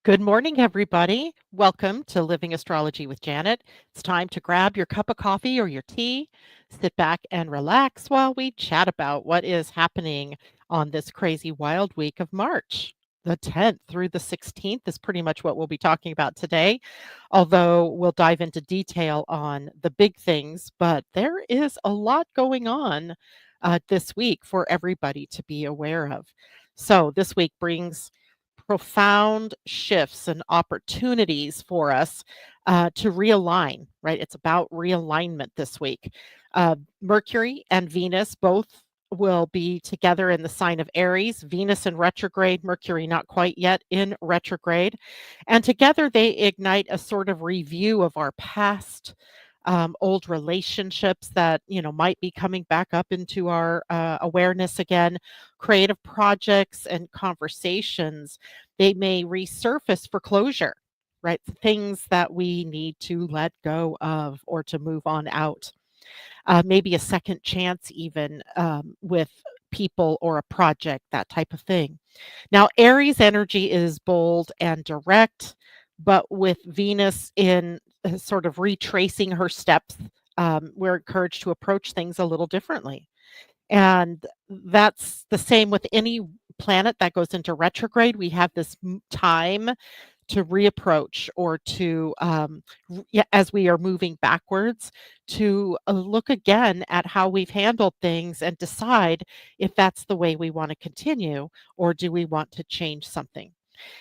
Good morning, everybody. Welcome to Living Astrology with Janet. It's time to grab your cup of coffee or your tea, sit back and relax while we chat about what is happening on this crazy wild week of March. The 10th through the 16th is pretty much what we'll be talking about today, although we'll dive into detail on the big things. But there is a lot going on this week for everybody to be aware of. So, this week brings profound shifts and opportunities for us to realign, right? It's about realignment this week. Mercury and Venus both will be together in the sign of Aries, Venus in retrograde, Mercury not quite yet in retrograde. And together they ignite a sort of review of our past. Old relationships that might be coming back up into our awareness again, creative projects and conversations, they may resurface for closure, right? Things that we need to let go of or to move on out. Maybe a second chance, even with people or a project, that type of thing. Now, Aries energy is bold and direct, but with Venus in sort of retracing her steps, we're encouraged to approach things a little differently. And that's the same with any planet that goes into retrograde. We have this time to reapproach or to, yeah, as we are moving backwards, to look again at how we've handled things and decide if that's the way we want to continue or do we want to change something.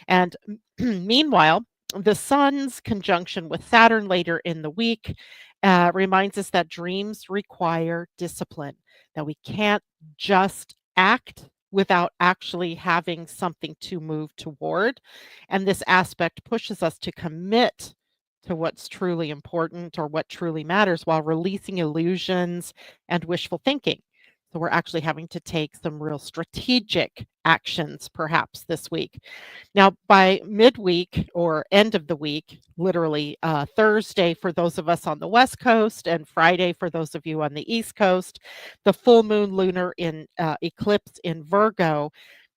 And meanwhile, the sun's conjunction with Saturn later in the week reminds us that dreams require discipline, that we can't just act without actually having something to move toward. And this aspect pushes us to commit to what's truly important or what truly matters while releasing illusions and wishful thinking. So we're actually having to take some real strategic actions perhaps this week. Now, by midweek or end of the week, literally Thursday for those of us on the West Coast and Friday for those of you on the East Coast, the full moon lunar in eclipse in Virgo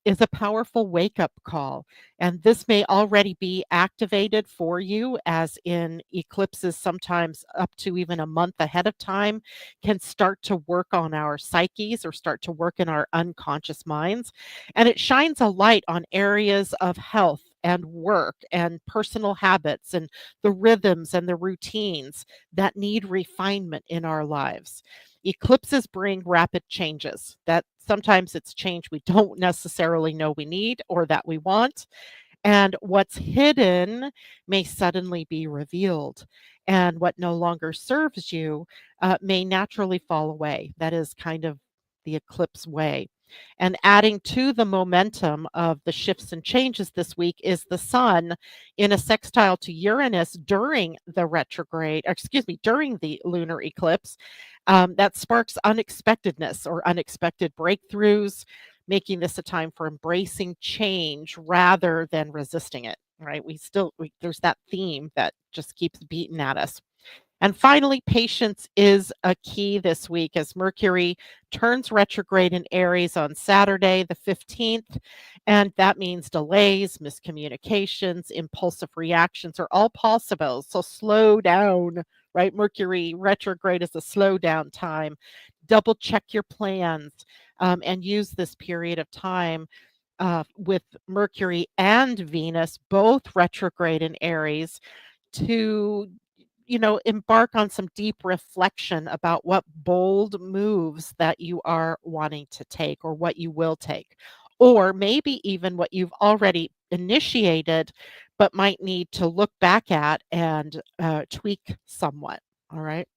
is a powerful wake up call. And this may already be activated for you, as in eclipses, sometimes up to even a month ahead of time, can start to work on our psyches or start to work in our unconscious minds. And it shines a light on areas of health and work and personal habits and the rhythms and the routines that need refinement in our lives. Eclipses bring rapid changes that sometimes it's change we don't necessarily know we need or that we want. And what's hidden may suddenly be revealed. And what no longer serves you may naturally fall away. That is kind of the eclipse way. And adding to the momentum of the shifts and changes this week is the sun in a sextile to Uranus during the retrograde, or excuse me, during the lunar eclipse. That sparks unexpectedness or unexpected breakthroughs, making this a time for embracing change rather than resisting it, right? There's that theme that just keeps beating at us. And finally, patience is a key this week as Mercury turns retrograde in Aries on Saturday, the 15th. And that means delays, miscommunications, impulsive reactions are all possible. So slow down, right? Mercury retrograde is a slow down time. Double check your plans and use this period of time with Mercury and Venus, both retrograde in Aries, to embark on some deep reflection about what bold moves that you are wanting to take or what you will take, or maybe even what you've already initiated but might need to look back at and tweak somewhat. All right.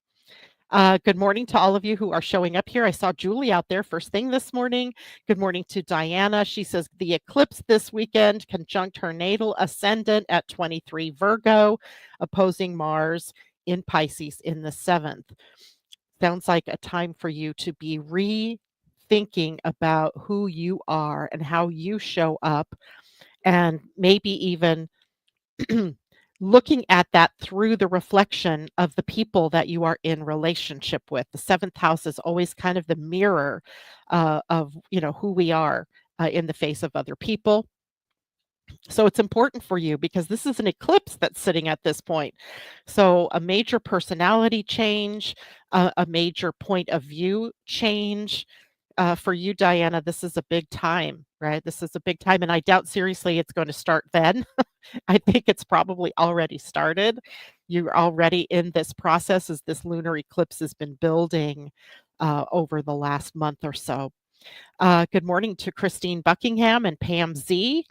Good morning to all of you who are showing up here. I saw Julie out there first thing this morning. Good morning to Diana. She says the eclipse this weekend conjunct her natal ascendant at 23 Virgo, opposing Mars in Pisces in the seventh. Sounds like a time for you to be rethinking about who you are and how you show up, and maybe even looking at that through the reflection of the people that you are in relationship with. The seventh house is always kind of the mirror of who we are in the face of other people. So it's important for you because this is an eclipse that's sitting at this point. So a major personality change, a major point of view change. For you, Diana, this is a big time, right? This is a big time, and I doubt seriously it's going to start then. I think it's probably already started. You're already in this process as this lunar eclipse has been building over the last month or so. Good morning to Christine Buckingham and Pam Z.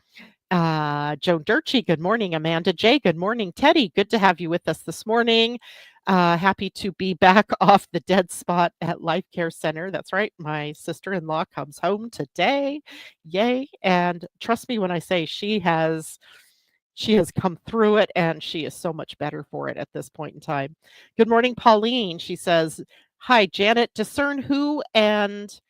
Joan Durchie, good morning. Amanda J, good morning. Teddy, good to have you with us this morning. Happy to be back off the dead spot at Life Care Center. That's right. My sister-in-law comes home today. Yay. And trust me when I say she has come through it and she is so much better for it at this point in time. Good morning, Pauline. She says, "Hi, Janet. Discern who and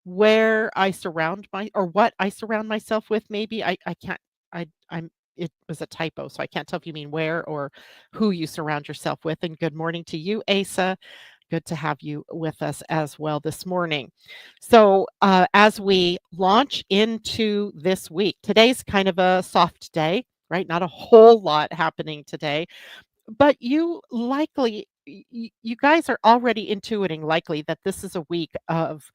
where I surround my or what I surround myself with, maybe. I can't I'm it was a typo, so I can't tell if you mean where or who you surround yourself with. And good morning to you, Asa. Good to have you with us as well this morning. So, as we launch into this week, today's kind of a soft day, right? Not a whole lot happening today, but you likely, you guys are already intuiting likely that this is a week of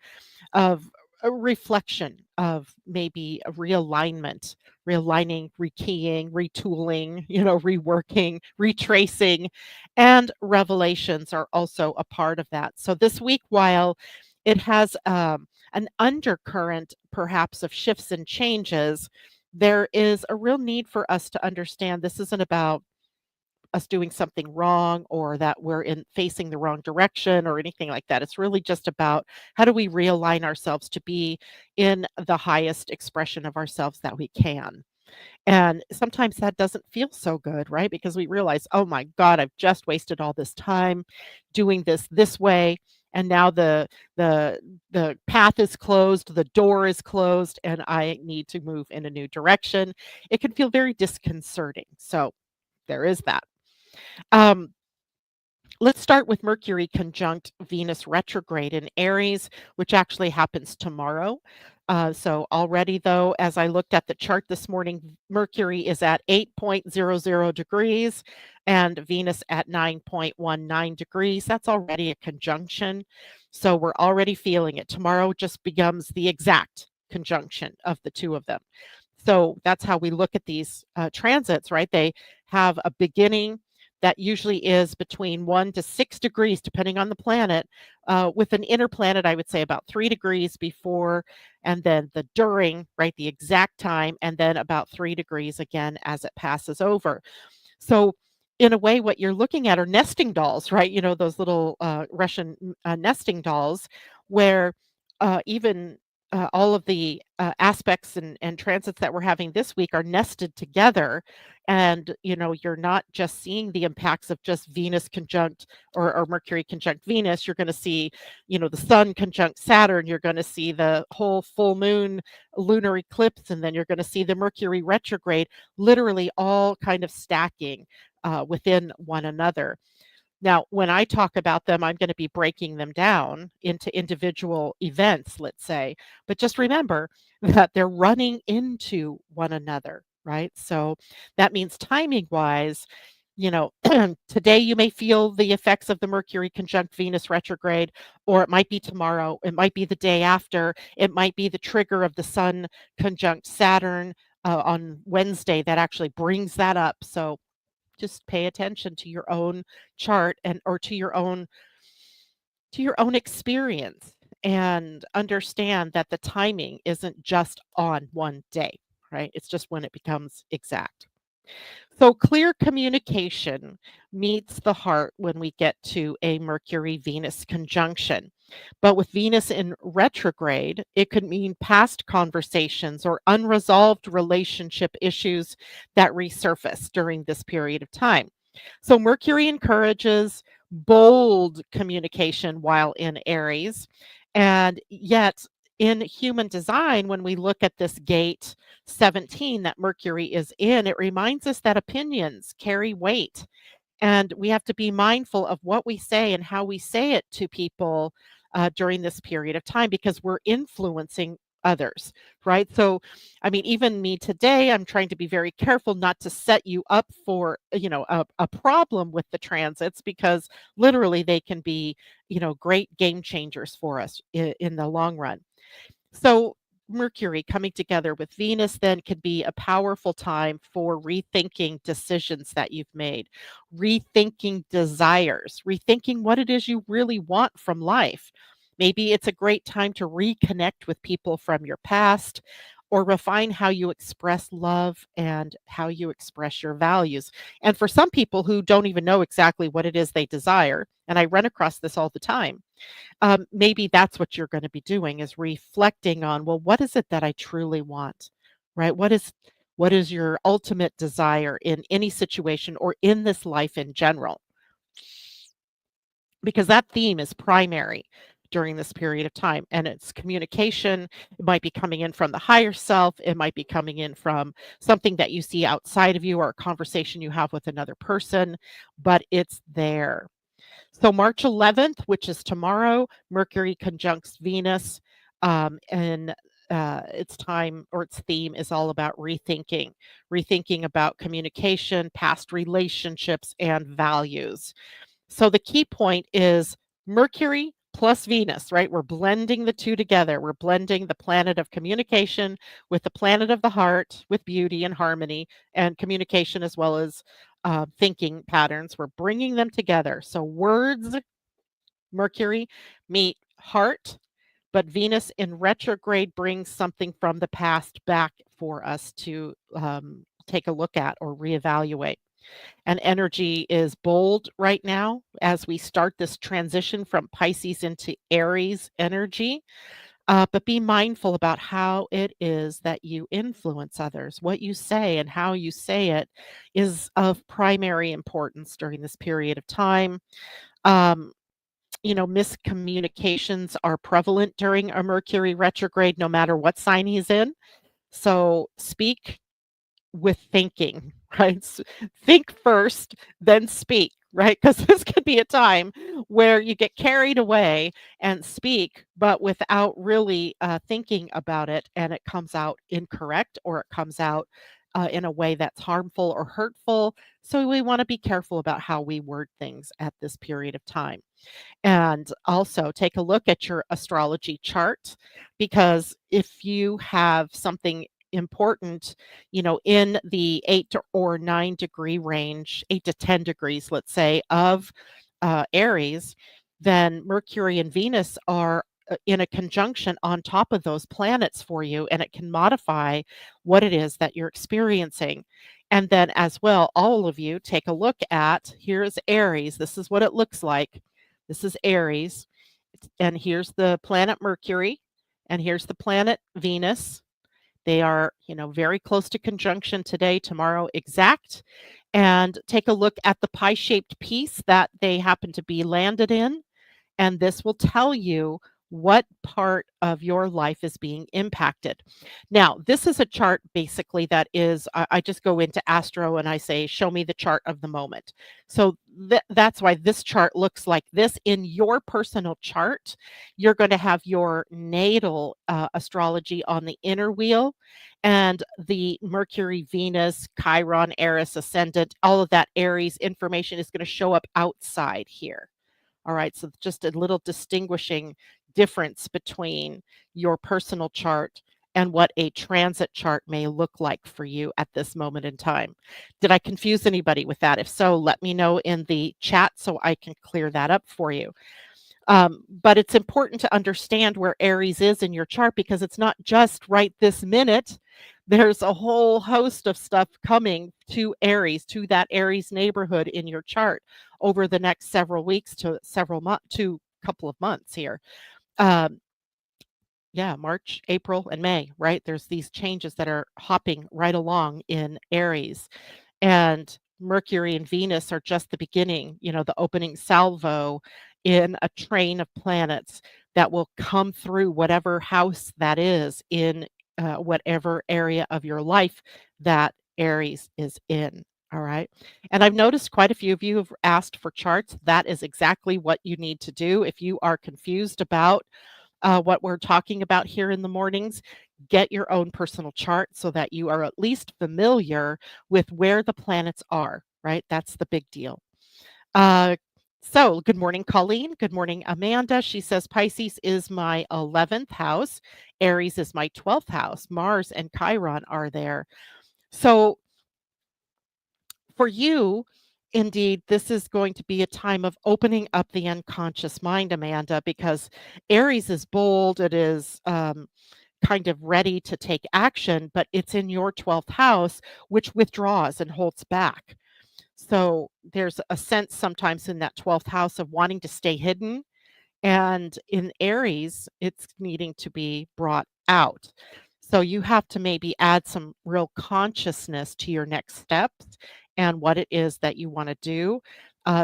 a reflection of maybe a realignment, realigning, rekeying, retooling, reworking, retracing, and revelations are also a part of that. So this week, while it has an undercurrent perhaps of shifts and changes, there is a real need for us to understand this isn't about us doing something wrong or that we're in facing the wrong direction or anything like that. It's really just about how do we realign ourselves to be in the highest expression of ourselves that we can. And sometimes that doesn't feel so good, right? Because we realize, oh my God, I've just wasted all this time doing this way. And now the path is closed, the door is closed, and I need to move in a new direction. It can feel very disconcerting. So there is that. Um, let's start with Mercury conjunct Venus retrograde in Aries, which actually happens tomorrow. So already, though, as I looked at the chart this morning, Mercury is at 8.00 degrees and Venus at 9.19 degrees. That's already a conjunction. So we're already feeling it. Tomorrow just becomes the exact conjunction of the two of them. So that's how we look at these transits, right? They have a beginning that usually is between 1 to 6 degrees, depending on the planet, with an inner planet, I would say about 3 degrees before, and then the during, right, the exact time, and then about 3 degrees again as it passes over. So, in a way, what you're looking at are nesting dolls, right? Those little Russian nesting dolls, where even all of the aspects and transits that we're having this week are nested together. And, you're not just seeing the impacts of just Venus conjunct or Mercury conjunct Venus. You're going to see, the sun conjunct Saturn. You're going to see the whole full moon lunar eclipse. And then you're going to see the Mercury retrograde, literally all kind of stacking within one another. Now, when I talk about them, I'm going to be breaking them down into individual events, let's say. But just remember that they're running into one another, right? So that means timing wise, today you may feel the effects of the Mercury conjunct Venus retrograde, or it might be tomorrow, it might be the day after, it might be the trigger of the Sun conjunct Saturn on Wednesday that actually brings that up. So just pay attention to your own chart and or to your own experience and understand that the timing isn't just on one day, right? It's just when it becomes exact. So clear communication meets the heart when we get to a Mercury Venus conjunction. But with Venus in retrograde, it could mean past conversations or unresolved relationship issues that resurface during this period of time. So Mercury encourages bold communication while in Aries. And yet, in human design, when we look at this gate 17 that Mercury is in, it reminds us that opinions carry weight. And we have to be mindful of what we say and how we say it to people during this period of time because we're influencing others, right? So, I mean, even me today, I'm trying to be very careful not to set you up for, a problem with the transits because literally they can be, great game changers for us in the long run. So, Mercury coming together with Venus then could be a powerful time for rethinking decisions that you've made, rethinking desires, rethinking what it is you really want from life. Maybe it's a great time to reconnect with people from your past or refine how you express love and how you express your values. And for some people who don't even know exactly what it is they desire, and I run across this all the time, maybe that's what you're going to be doing is reflecting on, well, what is it that I truly want, right? What is your ultimate desire in any situation or in this life in general? Because that theme is primary during this period of time, and it's communication. It might be coming in from the higher self, it might be coming in from something that you see outside of you or a conversation you have with another person, but it's there. So March 11th, which is tomorrow, Mercury conjuncts Venus, and its time or its theme is all about rethinking about communication, past relationships, and values. So the key point is Mercury plus Venus, right? We're blending the two together. We're blending the planet of communication with the planet of the heart, with beauty and harmony and communication as well as thinking patterns. We're bringing them together. So words, Mercury, meet heart, but Venus in retrograde brings something from the past back for us to take a look at or reevaluate. And energy is bold right now as we start this transition from Pisces into Aries energy. But be mindful about how it is that you influence others. What you say and how you say it is of primary importance during this period of time. Um, Miscommunications are prevalent during a Mercury retrograde, no matter what sign he's in. So speak with thinking, right? Think first, then speak, right? Because this could be a time where you get carried away and speak, but without really thinking about it, and it comes out incorrect or it comes out in a way that's harmful or hurtful. So we want to be careful about how we word things at this period of time. And also take a look at your astrology chart because if you have something important, in the or 9 degree range, 8 to 10 degrees, let's say, of Aries, then Mercury and Venus are in a conjunction on top of those planets for you, and it can modify what it is that you're experiencing. And then, as well, all of you take a look at here's Aries. This is what it looks like. This is Aries. And here's the planet Mercury, and here's the planet Venus. They are, very close to conjunction today, tomorrow exact. And take a look at the pie-shaped piece that they happen to be landed in, and this will tell you what part of your life is being impacted. Now, this is a chart basically that is, I just go into Astro and I say, show me the chart of the moment. So that's why this chart looks like this. In your personal chart, you're going to have your natal astrology on the inner wheel, and the Mercury, Venus, Chiron, Eris, Ascendant, all of that Aries information is going to show up outside here. All right, so just a little distinguishing difference between your personal chart and what a transit chart may look like for you at this moment in time. Did I confuse anybody with that? If so, let me know in the chat so I can clear that up for you. But it's important to understand where Aries is in your chart because it's not just right this minute. There's a whole host of stuff coming to Aries, to that Aries neighborhood in your chart over the next several weeks to several months, to couple of months here. Um, yeah, March, April, and May, right? There's these changes that are hopping right along in Aries. And Mercury and Venus are just the beginning, the opening salvo in a train of planets that will come through whatever house that is in whatever area of your life that Aries is in. All right. And I've noticed quite a few of you have asked for charts. That is exactly what you need to do if you are confused about what we're talking about here in the mornings, get your own personal chart so that you are at least familiar with where the planets are, right? That's the big deal. Uh, so, good morning, Colleen. Good morning, Amanda. She says Pisces is my 11th house. Aries is my 12th house. Mars and Chiron are there. So, for you, indeed, this is going to be a time of opening up the unconscious mind, Amanda, because Aries is bold. It is kind of ready to take action, but it's in your 12th house, which withdraws and holds back. So there's a sense sometimes in that 12th house of wanting to stay hidden. And in Aries, it's needing to be brought out. So you have to maybe add some real consciousness to your next steps and what it is that you want to do,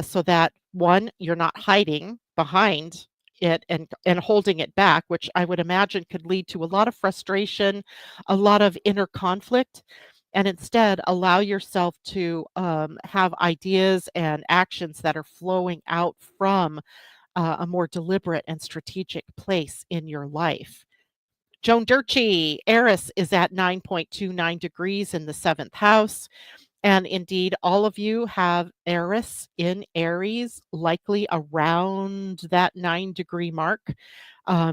so that one, you're not hiding behind it and holding it back, which I would imagine could lead to a lot of frustration, a lot of inner conflict, and instead allow yourself to have ideas and actions that are flowing out from a more deliberate and strategic place in your life. Joan Durchie, Eris is at 9.29 degrees in the seventh house. And indeed, all of you have Eris in Aries, likely around that 9-degree mark.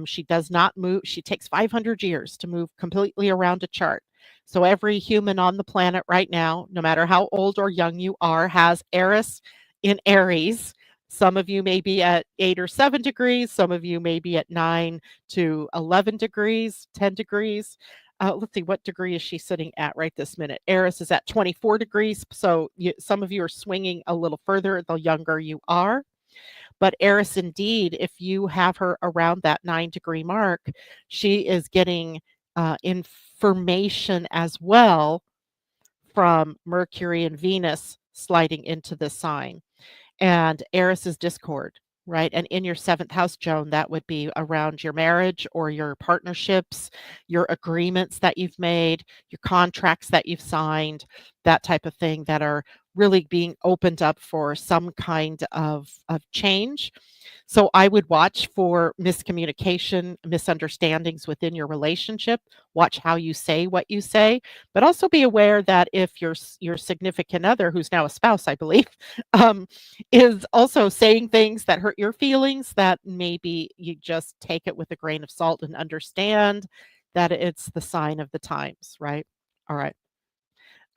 She does not move. She takes 500 years to move completely around a chart. So every human on the planet right now, no matter how old or young you are, has Eris in Aries. Some of you may be at 8 or 7 degrees. Some of you may be at 9 to 11 degrees, 10 degrees. Let's see, what degree is she sitting at right this minute? Eris is at 24 degrees. So some of you are swinging a little further the younger you are. But Eris, indeed, if you have her around that 9-degree mark, she is getting information as well from Mercury and Venus sliding into this sign. And Eris is discord, right? And in your seventh house, Joan, that would be around your marriage or your partnerships, your agreements that you've made, your contracts that you've signed, that type of thing that are really being opened up for some kind of change. So I would watch for miscommunication, misunderstandings within your relationship. Watch how you say what you say, but also be aware that if your significant other, who's now a spouse, I believe, um, is also saying things that hurt your feelings, that maybe you just take it with a grain of salt and understand that it's the sign of the times, right? All right.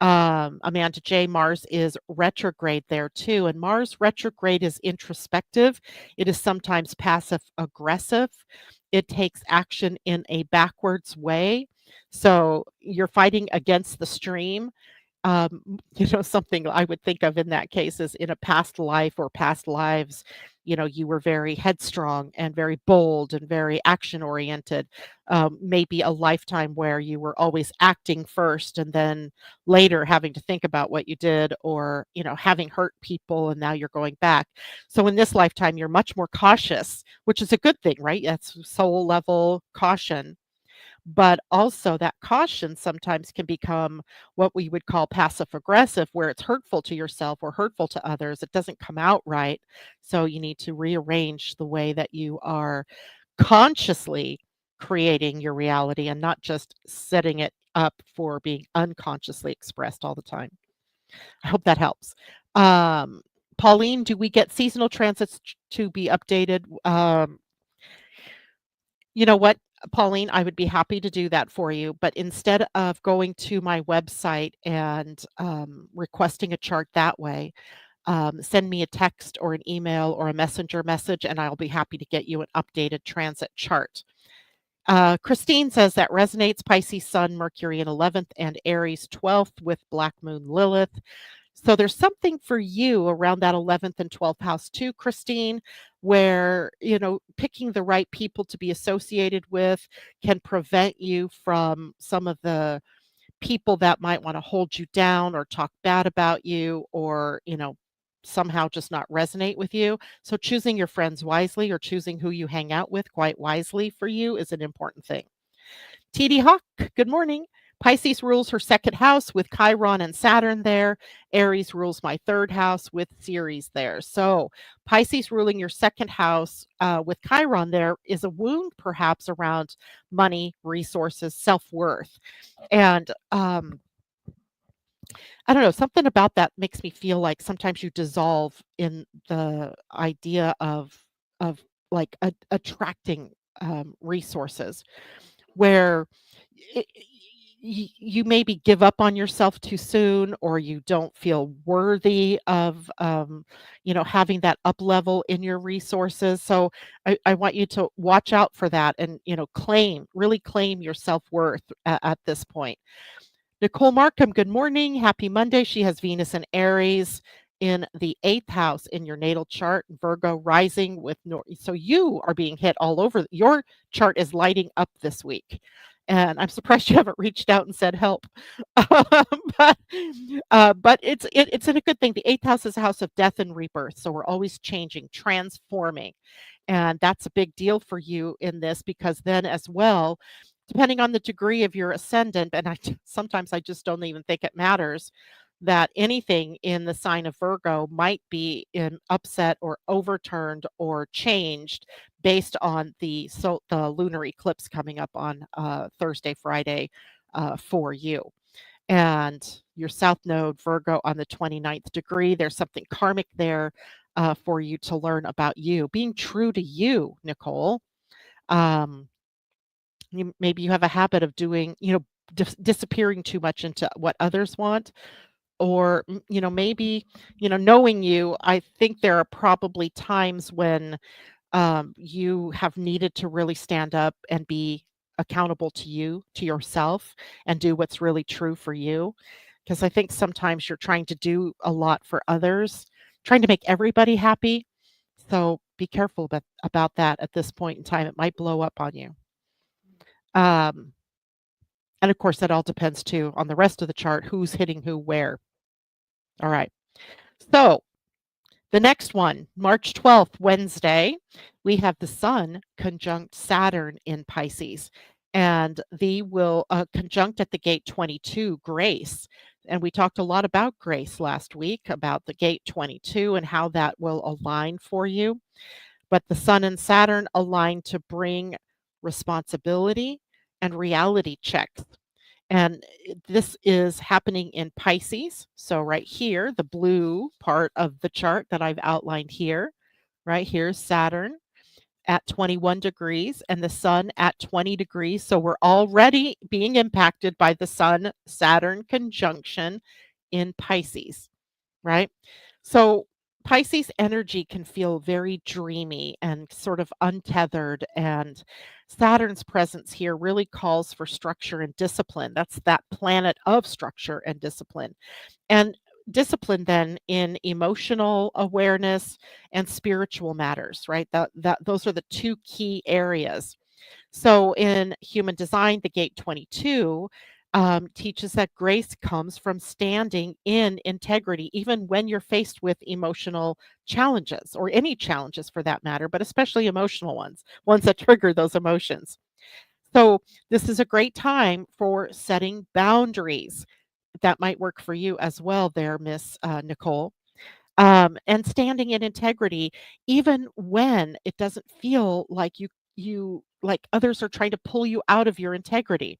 Amanda J. Mars is retrograde there too. And Mars retrograde is introspective. It is sometimes passive aggressive. It takes action in a backwards way. So you're fighting against the stream. Something I would think of in that case is in a past life or past lives, you were very headstrong and very bold and very action oriented. Maybe a lifetime where you were always acting first and then later having to think about what you did, or, having hurt people and now you're going back. So in this lifetime, you're much more cautious, which is a good thing, right? That's soul level caution. But also that caution sometimes can become what we would call passive aggressive, where it's hurtful to yourself or hurtful to others. It doesn't come out right. So you need to rearrange the way that you are consciously creating your reality and not just setting it up for being unconsciously expressed all the time. I hope that helps. Pauline, do we get seasonal transits to be updated? You know what, Pauline, I would be happy to do that for you, but instead of going to my website and requesting a chart that way, send me a text or an email or a messenger message, and I'll be happy to get you an updated transit chart. Christine says that resonates. Pisces Sun, Mercury in 11th, and Aries 12th with Black Moon Lilith. So there's something for you around that 11th and 12th house too, Christine, where, picking the right people to be associated with can prevent you from some of the people that might want to hold you down or talk bad about you, or, somehow just not resonate with you. So choosing your friends wisely, or choosing who you hang out with quite wisely for you, is an important thing. TD Hawk, good morning. Pisces rules her second house with Chiron and Saturn there. Aries rules my third house with Ceres there. So Pisces ruling your second house with Chiron there is a wound perhaps around money, resources, self-worth. And I don't know, something about that makes me feel like sometimes you dissolve in the idea of like attracting resources where you maybe give up on yourself too soon, or you don't feel worthy of having that up level in your resources. So I want you to watch out for that, and really claim your self-worth at this point. Nicole Markham, good morning. Happy Monday. She has Venus and Aries in the 8th house in your natal chart, Virgo rising with North. So you are being hit all over. Your chart is lighting up this week. And I'm surprised you haven't reached out and said help. but it's a good thing. The 8th house is a house of death and rebirth. So we're always changing, transforming. And that's a big deal for you in this, because then as well, depending on the degree of your ascendant, and sometimes I just don't even think it matters, that anything in the sign of Virgo might be upset or overturned or changed based on the lunar eclipse coming up on Thursday, Friday for you. And your south node Virgo on the 29th degree, there's something karmic there for you to learn about you, being true to you, Nicole. Maybe you have a habit of doing, disappearing too much into what others want, or maybe, knowing you, I think there are probably times when you have needed to really stand up and be accountable to you, to yourself, and do what's really true for you. Because I think sometimes you're trying to do a lot for others, trying to make everybody happy. So be careful about that at this point in time. It might blow up on you. Um, and of course, that all depends too on the rest of the chart, who's hitting who where. All right. So the next one, March 12th, Wednesday, we have the Sun conjunct Saturn in Pisces. And they will conjunct at the gate 22, Grace. And we talked a lot about Grace last week, about the gate 22 and how that will align for you. But the Sun and Saturn align to bring responsibility and reality checks. And this is happening in Pisces. So right here, the blue part of the chart that I've outlined here, right here, Saturn at 21 degrees and the Sun at 20 degrees. So we're already being impacted by the Sun-Saturn conjunction in Pisces, right? So Pisces energy can feel very dreamy and sort of untethered, and Saturn's presence here really calls for structure and discipline. That's that planet of structure and discipline. And discipline then in emotional awareness and spiritual matters, right? Those are the two key areas. So in human design, the gate 22 teaches that grace comes from standing in integrity, even when you're faced with emotional challenges, or any challenges for that matter, but especially emotional ones that trigger those emotions. So this is a great time for setting boundaries. That might work for you as well there, Miss Nicole. And standing in integrity, even when it doesn't feel like you like others are trying to pull you out of your integrity.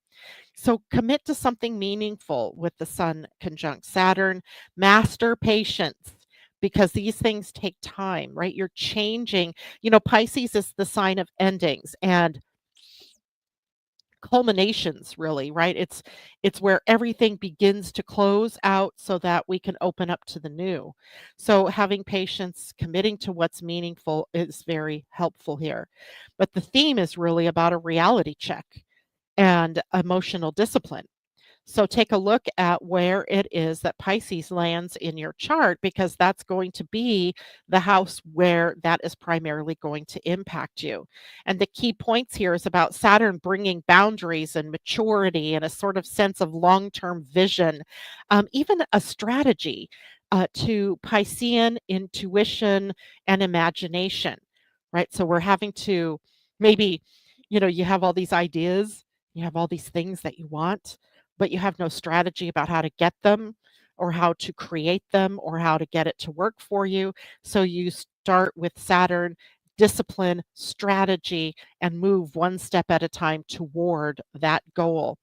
So commit to something meaningful with the Sun conjunct Saturn. Master patience, because these things take time, right? You're changing. Pisces is the sign of endings and culminations, really, right? It's where everything begins to close out so that we can open up to the new. So having patience, committing to what's meaningful is very helpful here. But the theme is really about a reality check and emotional discipline. So take a look at where it is that Pisces lands in your chart, because that's going to be the house where that is primarily going to impact you. And the key points here is about Saturn bringing boundaries and maturity and a sort of sense of long-term vision, even a strategy to Piscean intuition and imagination, right? So we're having to maybe, you have all these ideas, you have all these things that you want, but you have no strategy about how to get them or how to create them or how to get it to work for you. So you start with Saturn, discipline, strategy, and move one step at a time toward that goal.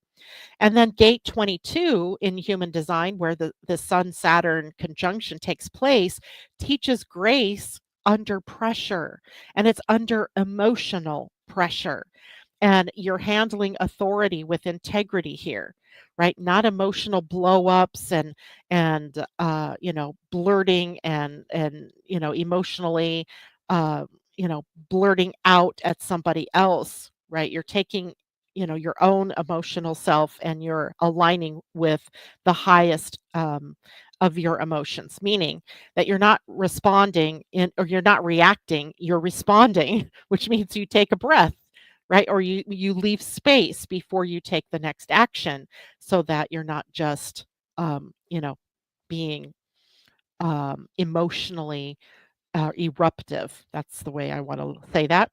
And then gate 22 in human design, where the Sun Saturn conjunction takes place, teaches grace under pressure, and it's under emotional pressure. And you're handling authority with integrity here, right? Not emotional blow ups and blurting and emotionally uh, blurting out at somebody else, right? You're taking your own emotional self and you're aligning with the highest of your emotions, meaning that you're not responding in or you're not reacting, you're responding, which means you take a breath, right? Or you leave space before you take the next action so that you're not just being emotionally eruptive. That's the way I want to say that.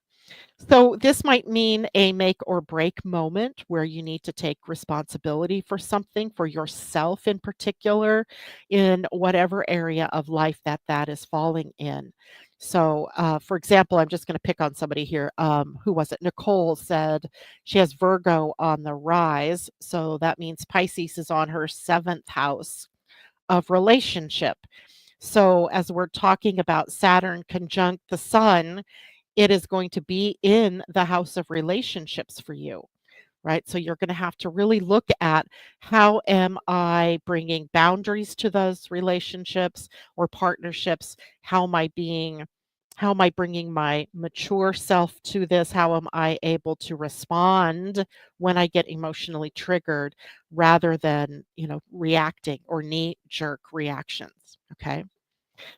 So, this might mean a make or break moment where you need to take responsibility for something, for yourself in particular, in whatever area of life that is falling in. So, for example, I'm just going to pick on somebody here. Who was it? Nicole said she has Virgo on the rise. So, that means Pisces is on her seventh house of relationship. So, as we're talking about Saturn conjunct the sun, it is going to be in the house of relationships for you, right? So you're going to have to really look at how am I bringing boundaries to those relationships or partnerships? How am I bringing my mature self to this? How am I able to respond when I get emotionally triggered rather than, reacting or knee jerk reactions? Okay.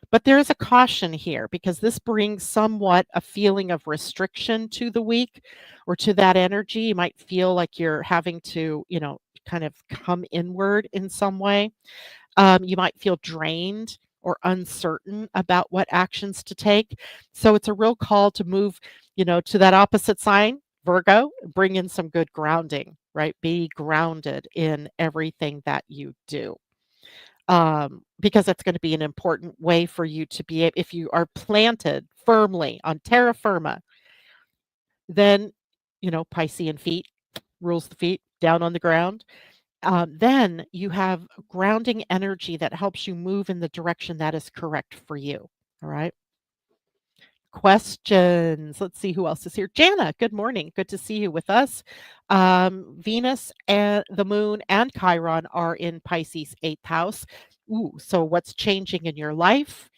But there is a caution here because this brings somewhat a feeling of restriction to the week or to that energy. You might feel like you're having to, kind of come inward in some way. You might feel drained or uncertain about what actions to take. So it's a real call to move, to that opposite sign, Virgo, bring in some good grounding, right? Be grounded in everything that you do because that's going to be an important way for you to be able, if you are planted firmly on terra firma, then, Piscean feet rules the feet down on the ground. Then you have grounding energy that helps you move in the direction that is correct for you. All right. Questions. Let's see who else is here. Jana, good morning. Good to see you with us. Venus and the moon and Chiron are in Pisces' eighth house. Ooh, so what's changing in your life?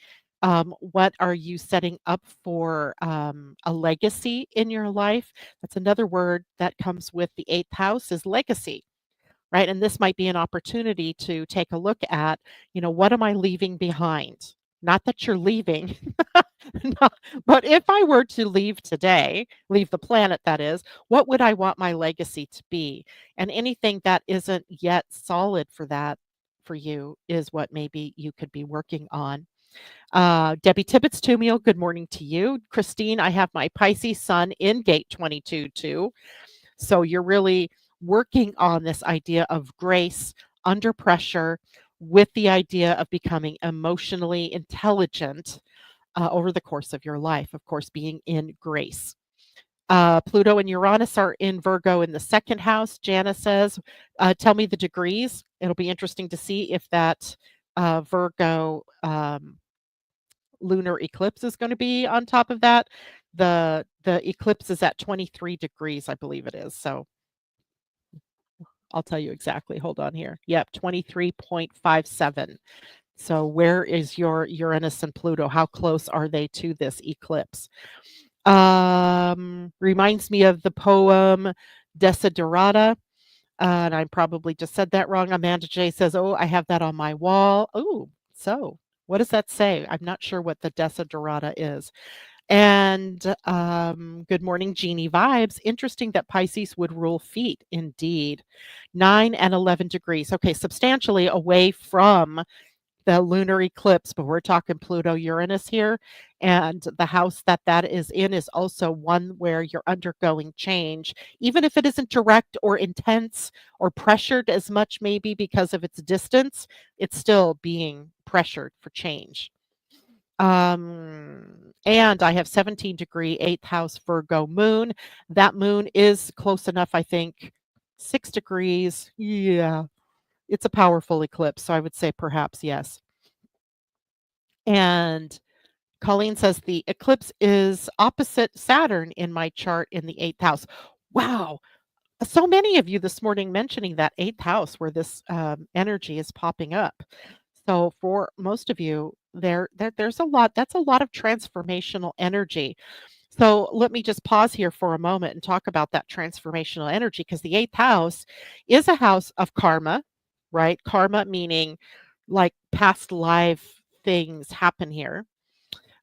What are you setting up for a legacy in your life? That's another word that comes with the eighth house is legacy, right? And this might be an opportunity to take a look at, what am I leaving behind? Not that you're leaving, no, but if I were to leave today, leave the planet, that is, what would I want my legacy to be? And anything that isn't yet solid for that for you is what maybe you could be working on. Debbie Tibbetts Tumiel, good morning to you. Christine, I have my Pisces sun in gate 22 too. So you're really working on this idea of grace under pressure with the idea of becoming emotionally intelligent over the course of your life, of course, being in grace. Pluto and Uranus are in Virgo in the second house. Jana says, tell me the degrees. It'll be interesting to see if that Virgo lunar eclipse is going to be on top of that. The eclipse is at 23 degrees, I believe it is. So I'll tell you exactly. Hold on here. Yep, 23.57. So where is your Uranus and Pluto? How close are they to this eclipse? Reminds me of the poem Desiderata. And I probably just said that wrong. Amanda J says, "Oh, I have that on my wall." Oh, so what does that say? I'm not sure what the Desiderata is. And good morning, Jeannie Vibes. Interesting that Pisces would rule feet. Indeed. 9 and 11 degrees. Okay, substantially away from the lunar eclipse, but we're talking Pluto Uranus here. And the house that that is in is also one where you're undergoing change, even if it isn't direct or intense or pressured as much, maybe because of its distance, it's still being pressured for change. And I have 17-degree 8th house Virgo moon. That moon is close enough, I think, 6 degrees. Yeah, it's a powerful eclipse, so I would say perhaps yes. And Colleen says the eclipse is opposite Saturn in my chart in the 8th house. Wow. So many of you this morning mentioning that 8th house where this energy is popping up. So for most of you, there's a lot. That's a lot of transformational energy. So let me just pause here for a moment and talk about that transformational energy, because the 8th house is a house of karma, right? Karma meaning like past life things happen here.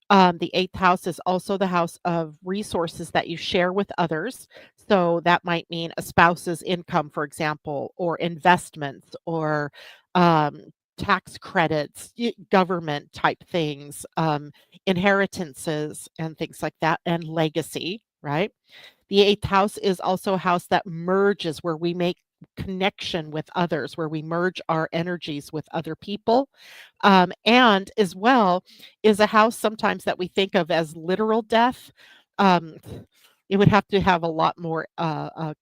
The 8th house is also the house of resources that you share with others. So that might mean a spouse's income, for example, or investments, or um, tax credits, government type things, inheritances, and things like that, and legacy, right? The 8th house is also a house that merges, where we make connection with others, where we merge our energies with other people. And as well is a house sometimes that we think of as literal death. Um, it would have to have a lot more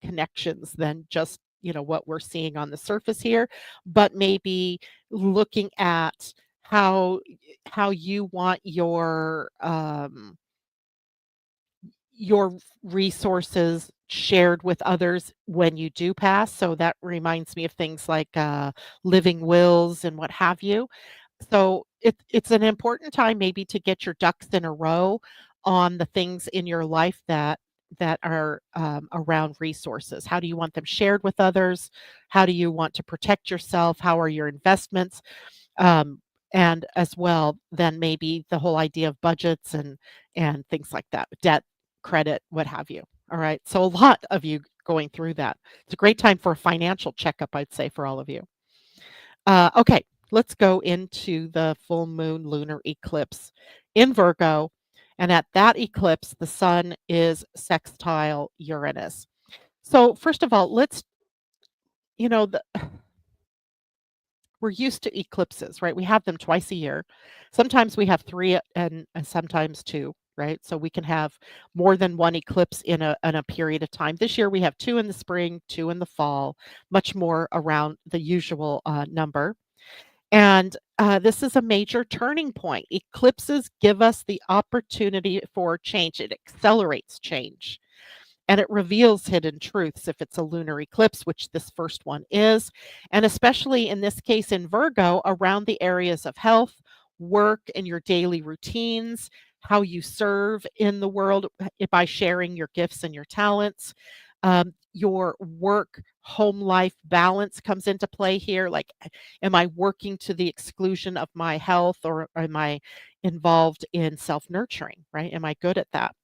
connections than just what we're seeing on the surface here, but maybe looking at how you want your resources shared with others when you do pass. So that reminds me of things like living wills and what have you. So it's an important time maybe to get your ducks in a row on the things in your life that are around resources. How do you want them shared with others? How do you want to protect yourself? How are your investments? Um, and as well, then maybe the whole idea of budgets and things like that, debt, credit, what have you. All right. So a lot of you going through that. It's a great time for a financial checkup, I'd say, for all of you. Okay, let's go into the full moon lunar eclipse in Virgo. And at that eclipse, the sun is sextile Uranus. So, first of all, you know, the, we're used to eclipses, right? We have them twice a year. Sometimes we have three and sometimes two, right? So we can have more than one eclipse in a period of time. This year we have two in the spring, two in the fall, much more around the usual number. And this is a major turning point. Eclipses give us the opportunity for change. It accelerates change and it reveals hidden truths if it's a lunar eclipse, which this first one is. And especially in this case in Virgo, around the areas of health, work, and your daily routines, how you serve in the world by sharing your gifts and your talents. Your work home life balance comes into play here. Like, am I working to the exclusion of my health, or am I involved in self nurturing, right? Am I good at that?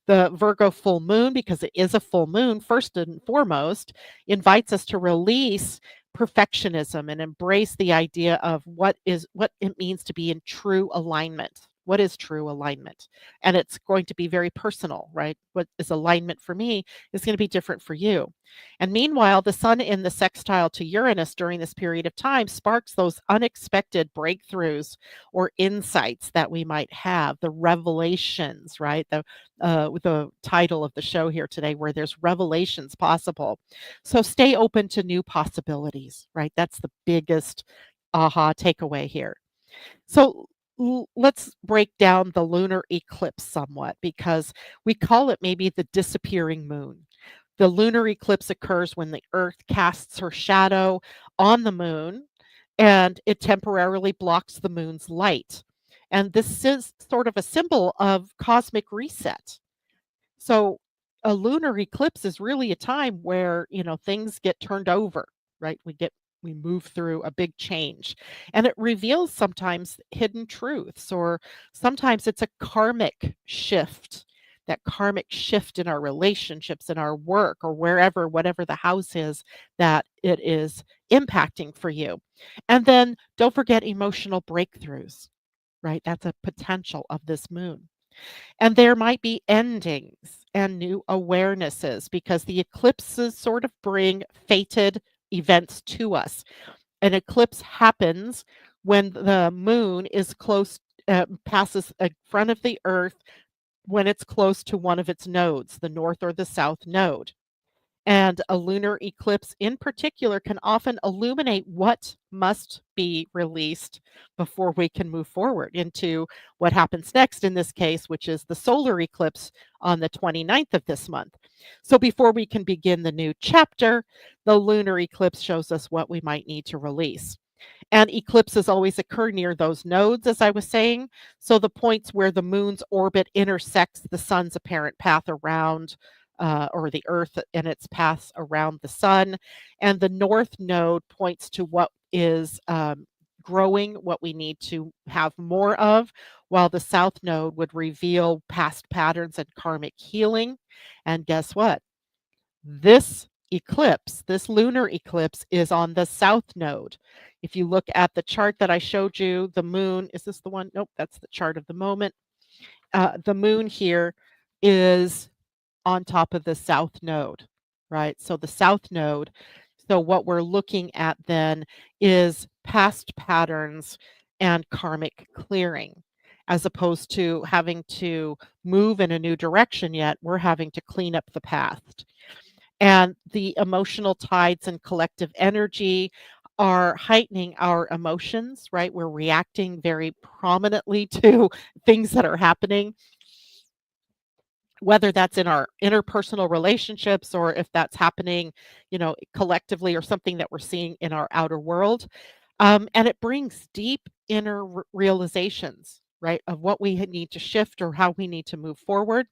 The Virgo full moon, because it is a full moon, first and foremost, invites us to release perfectionism and embrace the idea of what it means to be in true alignment. What is true alignment? And it's going to be very personal, right? What is alignment for me is going to be different for you. And meanwhile, the sun in the sextile to Uranus during this period of time sparks those unexpected breakthroughs or insights that we might have, the revelations, right? With the title of the show here today, where there's revelations possible. So stay open to new possibilities, right? That's the biggest aha takeaway here. So let's break down the lunar eclipse somewhat, because we call it maybe the disappearing moon. The lunar eclipse occurs when the earth casts her shadow on the moon and it temporarily blocks the moon's light. And this is sort of a symbol of cosmic reset. So a lunar eclipse is really a time where, things get turned over, right? We move through a big change, and it reveals sometimes hidden truths, or sometimes it's a karmic shift that karmic shift in our relationships, in our work, or wherever, whatever the house is that it is impacting for you. And then don't forget emotional breakthroughs, right? That's a potential of this moon. And there might be endings and new awarenesses because the eclipses sort of bring fated events to us. An eclipse happens when the moon is close, passes in front of the earth when it's close to one of its nodes, the north or the south node. And a lunar eclipse in particular can often illuminate what must be released before we can move forward into what happens next in this case, which is the solar eclipse on the 29th of this month. So before we can begin the new chapter, the lunar eclipse shows us what we might need to release. And eclipses always occur near those nodes, as I was saying. So the points where the moon's orbit intersects the sun's apparent path around, or the earth and its path around the sun. And the north node points to what is growing, what we need to have more of, while the south node would reveal past patterns and karmic healing. And guess what? This eclipse, this lunar eclipse, is on the south node. If you look at the chart that I showed you, the moon, is this the one? Nope, that's the chart of the moment. The moon here is on top of the south node, right? So the south node. So what we're looking at then is past patterns and karmic clearing. As opposed to having to move in a new direction yet, we're having to clean up the past. And the emotional tides and collective energy are heightening our emotions, right? We're reacting very prominently to things that are happening, whether that's in our interpersonal relationships or if that's happening, collectively, or something that we're seeing in our outer world. And it brings deep inner realizations, right, of what we need to shift or how we need to move forward.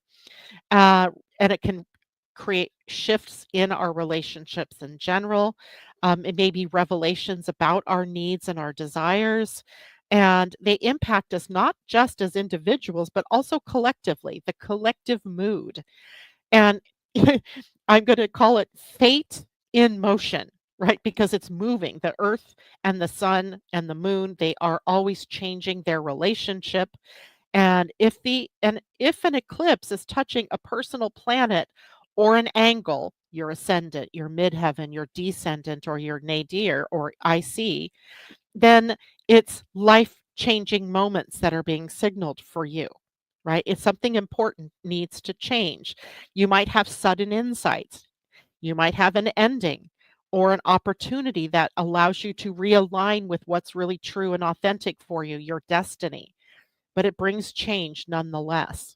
And it can create shifts in our relationships in general. It may be revelations about our needs and our desires. And they impact us not just as individuals, but also collectively, the collective mood. And I'm going to call it fate in motion, right? Because it's moving. The earth and the sun and the moon, they are always changing their relationship. And if an eclipse is touching a personal planet or an angle, your ascendant, your midheaven, your descendant, or your nadir or IC, then it's life-changing moments that are being signaled for you, right? It's something important needs to change. You might have sudden insights. You might have an ending or an opportunity that allows you to realign with what's really true and authentic for you, your destiny, but it brings change nonetheless.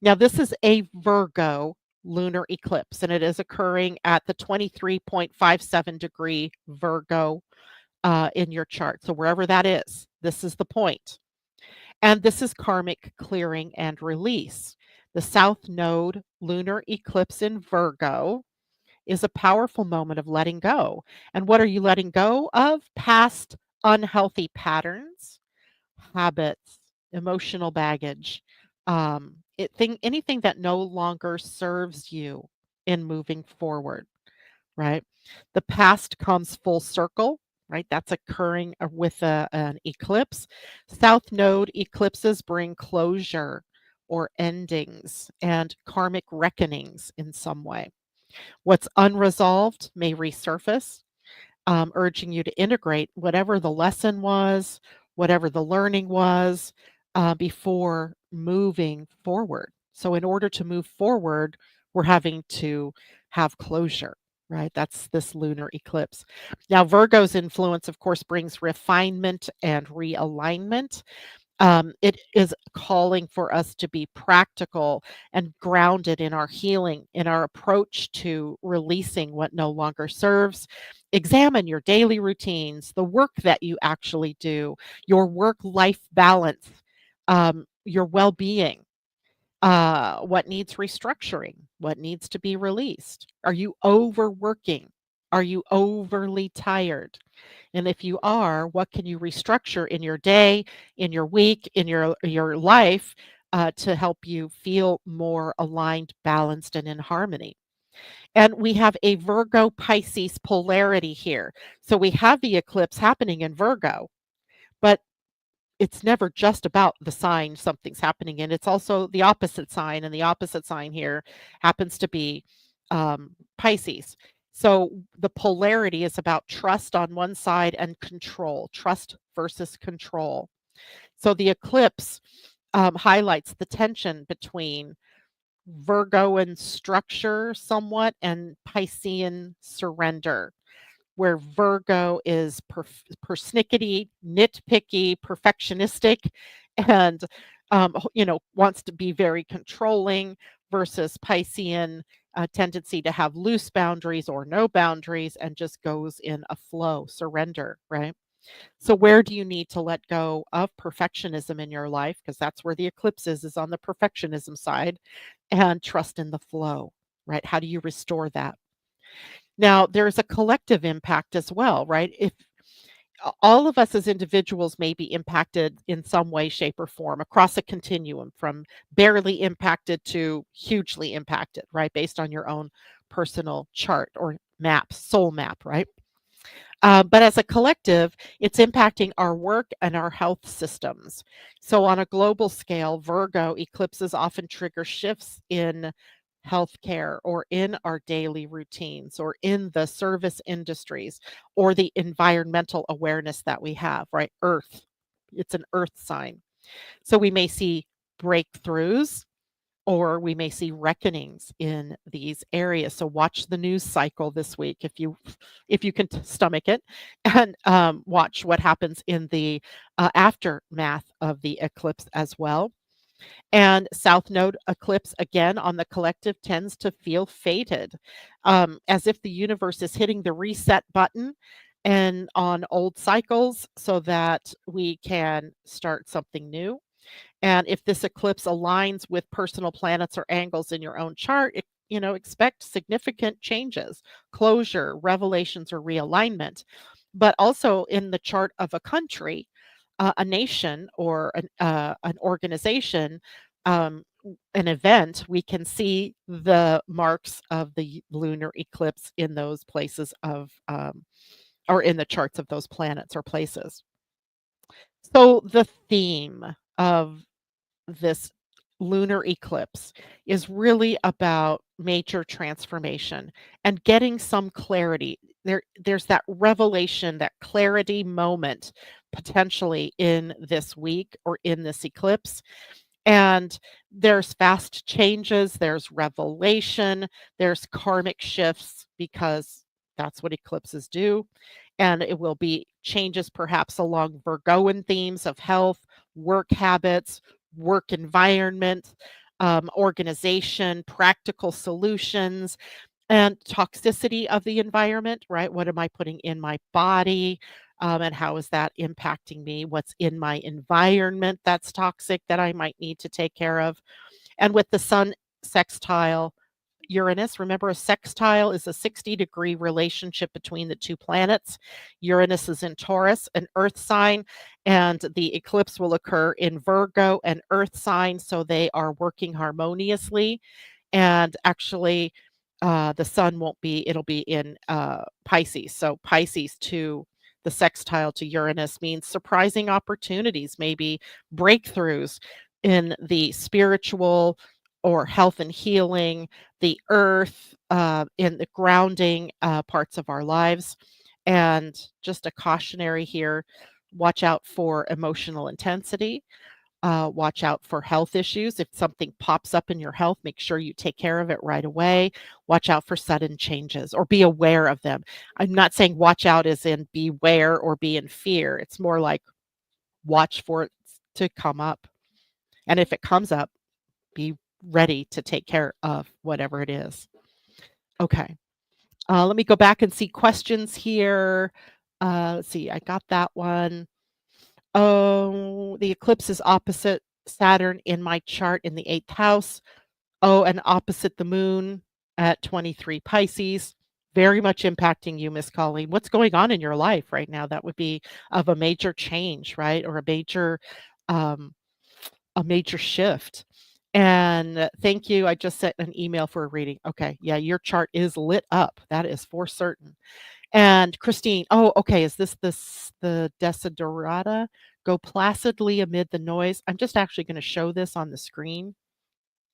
Now, this is a Virgo lunar eclipse, and it is occurring at the 23.57 degree Virgo in your chart. So, wherever that is, this is the point. And this is karmic clearing and release. The South Node lunar eclipse in Virgo is a powerful moment of letting go. And what are you letting go of? Past unhealthy patterns, habits, emotional baggage, anything that no longer serves you in moving forward, right? The past comes full circle, right? That's occurring with an eclipse. South node eclipses bring closure or endings and karmic reckonings in some way. What's unresolved may resurface, urging you to integrate whatever the lesson was, whatever the learning was, before moving forward. So, in order to move forward, we're having to have closure, right? That's this lunar eclipse. Now, Virgo's influence, of course, brings refinement and realignment. It is calling for us to be practical and grounded in our healing, in our approach to releasing what no longer serves. Examine your daily routines, the work that you actually do, your work life balance, your well being. What needs restructuring? What needs to be released? Are you overworking? Are you overly tired? And if you are, what can you restructure in your day, in your week, in your life, to help you feel more aligned, balanced, and in harmony. And we have a Virgo Pisces polarity here. So we have the eclipse happening in Virgo, but it's never just about the sign something's happening in. It's also the opposite sign, and the opposite sign here happens to be Pisces. So the polarity is about trust on one side and control, trust versus control. So the eclipse highlights the tension between Virgoan structure somewhat and Piscean surrender, where Virgo is persnickety, nitpicky, perfectionistic, and wants to be very controlling, versus Piscean tendency to have loose boundaries or no boundaries and just goes in a flow, surrender, right? So where do you need to let go of perfectionism in your life? Because that's where the eclipse is on the perfectionism side, and trust in the flow, right? How do you restore that? Now, there's a collective impact as well, right? If all of us as individuals may be impacted in some way, shape, or form across a continuum from barely impacted to hugely impacted, right? Based on your own personal chart or map, soul map, right? But as a collective, it's impacting our work and our health systems. So, on a global scale, Virgo eclipses often trigger shifts in healthcare or in our daily routines or in the service industries or the environmental awareness that we have, right? Earth, it's an earth sign. So, we may see breakthroughs or we may see reckonings in these areas. So watch the news cycle this week if you can stomach it, and watch what happens in the aftermath of the eclipse as well. And South Node eclipse again on the collective tends to feel fated, as if the universe is hitting the reset button and on old cycles so that we can start something new. And if this eclipse aligns with personal planets or angles in your own chart, expect significant changes, closure, revelations, or realignment. But also in the chart of a country, a nation, or an organization, um, an event, we can see the marks of the lunar eclipse in those places or in the charts of those planets or places. So the theme of this lunar eclipse is really about major transformation and getting some clarity. There's that revelation, that clarity moment potentially in this week or in this eclipse. And there's fast changes, there's revelation, there's karmic shifts because that's what eclipses do. And it will be changes perhaps along Virgoan themes of health, work habits, work environment, organization, practical solutions, and toxicity of the environment, right? What am I putting in my body? And how is that impacting me? What's in my environment that's toxic that I might need to take care of? And with the sun sextile Uranus, remember a sextile is a 60-degree relationship between the two planets. Uranus is in Taurus, an earth sign, and the eclipse will occur in Virgo, an earth sign, so they are working harmoniously. And actually, the sun won't be, it'll be in Pisces. So Pisces to the sextile to Uranus means surprising opportunities, maybe breakthroughs in the spiritual or health and healing, the earth, in the grounding parts of our lives. And just a cautionary here, watch out for emotional intensity. Watch out for health issues. If something pops up in your health, make sure you take care of it right away. Watch out for sudden changes or be aware of them. I'm not saying watch out as in beware or be in fear. It's more like watch for it to come up. And if it comes up, be ready to take care of whatever it is. Okay. Let me go back and see questions here. Let's see, I got that one. Oh, the eclipse is opposite Saturn in my chart in the 8th house. Oh, and opposite the moon at 23 Pisces. Very much impacting you, Miss Colleen. What's going on in your life right now? That would be of a major change, right? Or a major um, a major shift. And thank you. I just sent an email for a reading. Okay. Yeah, your chart is lit up. That is for certain. And Christine, oh, okay. Is this the Desiderata? Go placidly amid the noise. I'm just actually going to show this on the screen.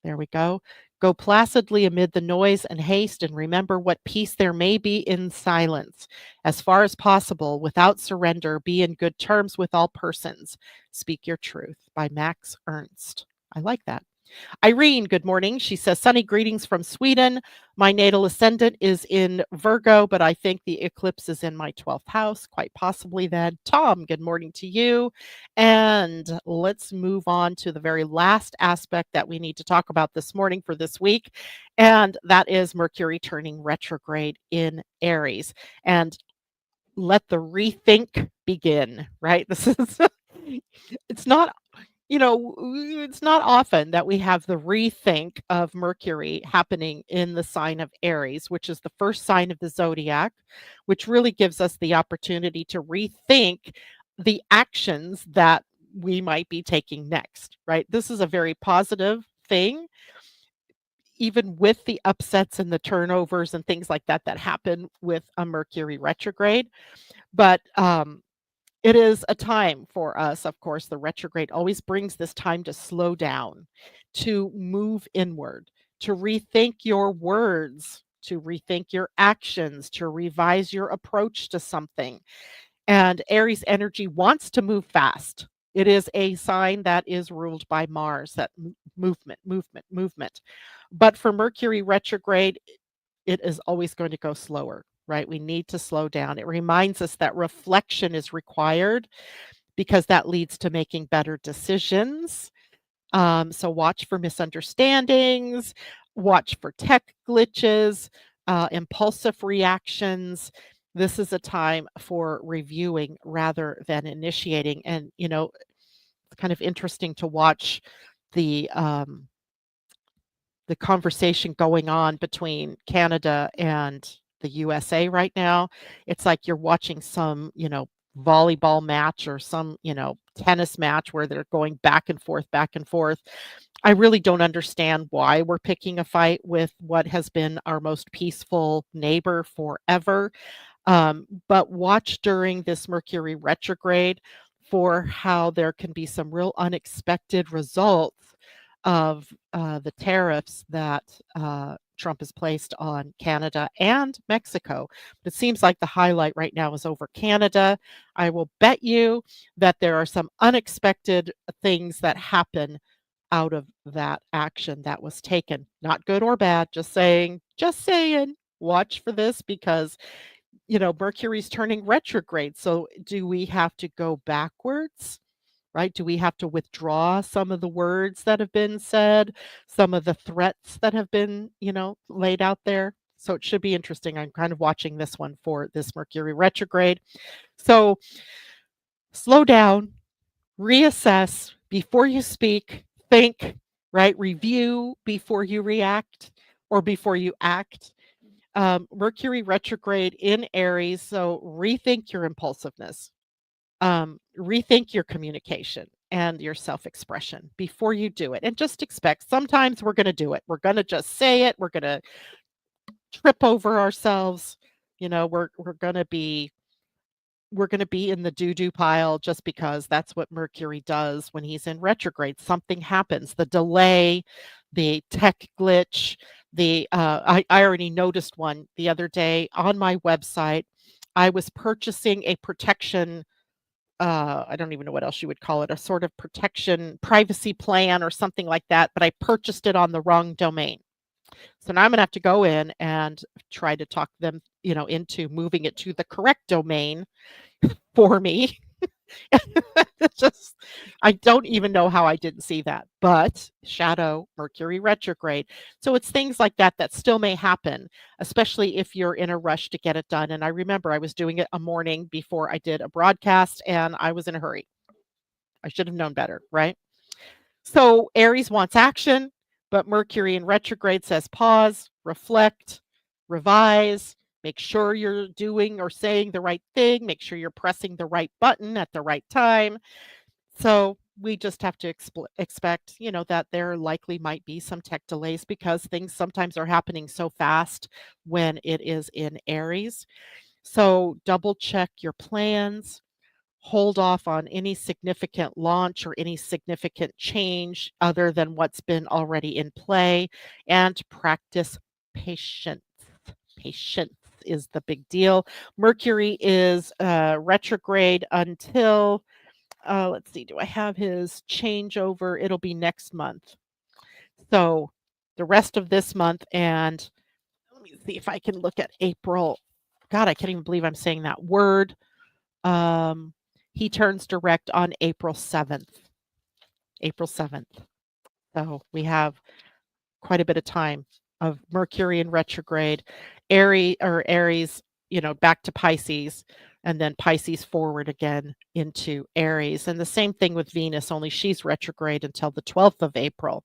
There we go. Go placidly amid the noise and haste, and remember what peace there may be in silence. As far as possible, without surrender, be in good terms with all persons. Speak your truth, by Max Ernst. I like that. Irene, good morning. She says, sunny greetings from Sweden. My natal ascendant is in Virgo, but I think the eclipse is in my 12th house, quite possibly then. Tom, good morning to you. And let's move on to the very last aspect that we need to talk about this morning for this week, and that is Mercury turning retrograde in Aries. And let the rethink begin, right? This is it's not it's not often that we have the rethink of Mercury happening in the sign of Aries, which is the first sign of the zodiac, which really gives us the opportunity to rethink the actions that we might be taking next, right? This is a very positive thing, even with the upsets and the turnovers and things like that that happen with a Mercury retrograde. But it is a time for us, of course, the retrograde always brings this time to slow down, to move inward, to rethink your words, to rethink your actions, to revise your approach to something. And Aries energy wants to move fast. It is a sign that is ruled by Mars, that movement, movement, movement. But for Mercury retrograde, it is always going to go slower, right? We need to slow down. It reminds us that reflection is required because that leads to making better decisions. So watch for misunderstandings, watch for tech glitches, impulsive reactions. This is a time for reviewing rather than initiating. And, it's kind of interesting to watch the um, the conversation going on between Canada and the USA right now. It's like you're watching some, volleyball match or some, tennis match where they're going back and forth, back and forth. I really don't understand why we're picking a fight with what has been our most peaceful neighbor forever. But watch during this Mercury retrograde for how there can be some real unexpected results of the tariffs that Trump has placed on Canada and Mexico. But it seems like the highlight right now is over Canada. I will bet you that there are some unexpected things that happen out of that action that was taken. Not good or bad, just saying, just saying. Watch for this because Mercury's turning retrograde. So do we have to go backwards? Right? Do we have to withdraw some of the words that have been said, some of the threats that have been, laid out there? So it should be interesting. I'm kind of watching this one for this Mercury retrograde. So slow down, reassess before you speak, think, right? Review before you react or before you act. Mercury retrograde in Aries. So rethink your impulsiveness, rethink your communication and your self expression before you do it. And just expect sometimes we're going to do it. We're going to just say it. We're going to trip over ourselves. We're going to be. We're going to be in the doo-doo pile just because that's what Mercury does when he's in retrograde. Something happens. The delay, the tech glitch, I already noticed one the other day on my website. I was purchasing a protection, I don't even know what else you would call it, a sort of protection privacy plan or something like that, but I purchased it on the wrong domain. So now I'm gonna have to go in and try to talk them, into moving it to the correct domain for me. It's just I don't even know how I didn't see that, but shadow Mercury retrograde. So it's things like that that still may happen, especially if you're in a rush to get it done. And I remember I was doing it a morning before I did a broadcast and I was in a hurry. I should have known better, right? So Aries wants action, but Mercury in retrograde says pause, reflect, revise, make sure you're doing or saying the right thing, make sure you're pressing the right button at the right time. So we just have to expect, that there likely might be some tech delays because things sometimes are happening so fast when it is in Aries. So double check your plans, hold off on any significant launch or any significant change other than what's been already in play, and practice patience. Patience is the big deal. Mercury is retrograde until, let's see, do I have his changeover? It'll be next month. So the rest of this month, and let me see if I can look at April. God, I can't even believe I'm saying that word. Um, he turns direct on April 7th. April 7th. So we have quite a bit of time of Mercury in retrograde, Aries, back to Pisces, and then Pisces forward again into Aries. And the same thing with Venus, only she's retrograde until the 12th of April.